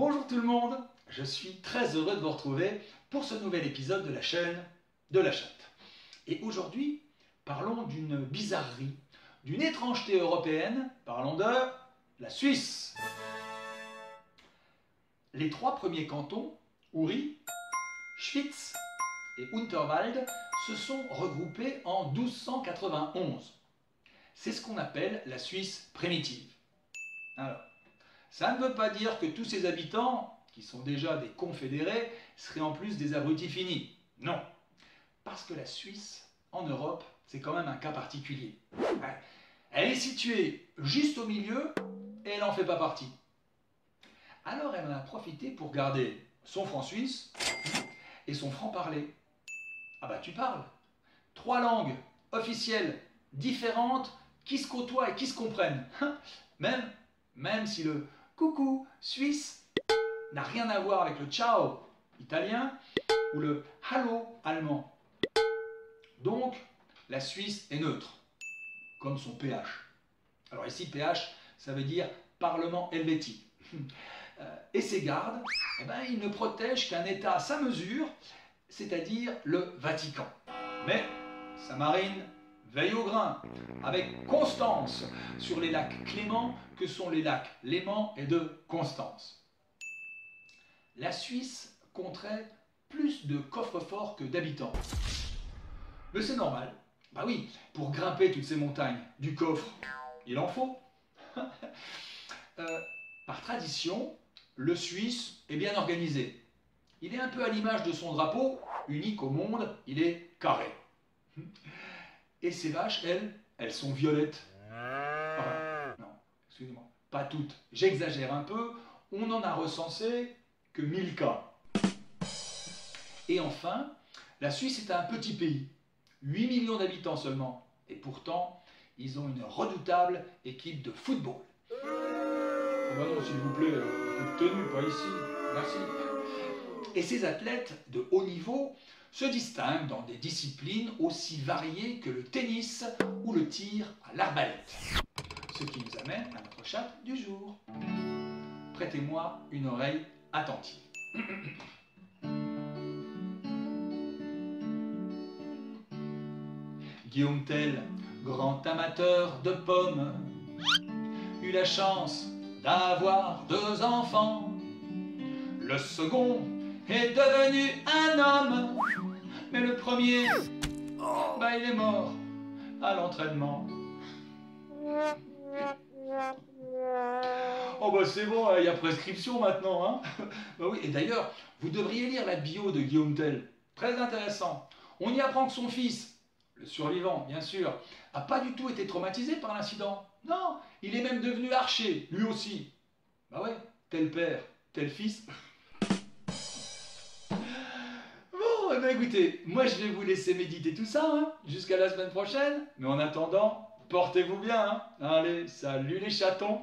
Bonjour tout le monde, je suis très heureux de vous retrouver pour ce nouvel épisode de la chaîne de la chatte. Et aujourd'hui, parlons d'une bizarrerie, d'une étrangeté européenne, parlons de la Suisse. Les trois premiers cantons, Uri, Schwyz et Unterwald, se sont regroupés en 1291. C'est ce qu'on appelle la Suisse primitive. Alors, ça ne veut pas dire que tous ces habitants, qui sont déjà des confédérés, seraient en plus des abrutis finis. Non. Parce que la Suisse, en Europe, c'est quand même un cas particulier. Ouais. Elle est située juste au milieu et elle n'en fait pas partie. Alors elle en a profité pour garder son franc suisse et son franc-parler. Ah bah tu parles. Trois langues officielles différentes qui se côtoient et qui se comprennent. Même si le coucou suisse n'a rien à voir avec le ciao italien ou le hallo allemand. Donc, la Suisse est neutre, comme son PH. Alors ici, PH, ça veut dire Parlement helvétique. Et ses gardes, ils ne protègent qu'un État à sa mesure, c'est-à-dire le Vatican. Mais sa marine veille au grain, avec constance, sur les lacs Clément, que sont les lacs Léman et de Constance. La Suisse compterait plus de coffres-forts que d'habitants. Mais c'est normal. Bah oui, pour grimper toutes ces montagnes, du coffre, il en faut. Par tradition, le Suisse est bien organisé. Il est un peu à l'image de son drapeau, unique au monde, il est carré. Et ces vaches, elles sont violettes. Enfin, non, excusez-moi, pas toutes. J'exagère un peu, on n'en a recensé que 1000 cas. Et enfin, la Suisse est un petit pays, 8 millions d'habitants seulement. Et pourtant, ils ont une redoutable équipe de football. Oh bah non, s'il vous plaît, un peu de tenue, pas ici. Merci. Et ces athlètes de haut niveau se distinguent dans des disciplines aussi variées que le tennis ou le tir à l'arbalète. Ce qui nous amène à notre chatte du jour. Prêtez-moi une oreille attentive. Guillaume Tell, grand amateur de pommes, eut la chance d'avoir 2 enfants. Le second est devenu un homme, mais le premier, il est mort à l'entraînement. Oh bah c'est bon, il y a prescription maintenant, hein. Bah oui, et d'ailleurs, vous devriez lire la bio de Guillaume Tell, très intéressant. On y apprend que son fils, le survivant bien sûr, n'a pas du tout été traumatisé par l'incident. Non, il est même devenu archer, lui aussi. Bah ouais, tel père, tel fils. Bon, écoutez, moi je vais vous laisser méditer tout ça, hein, jusqu'à la semaine prochaine. Mais en attendant, portez-vous bien, hein. Allez, salut les chatons.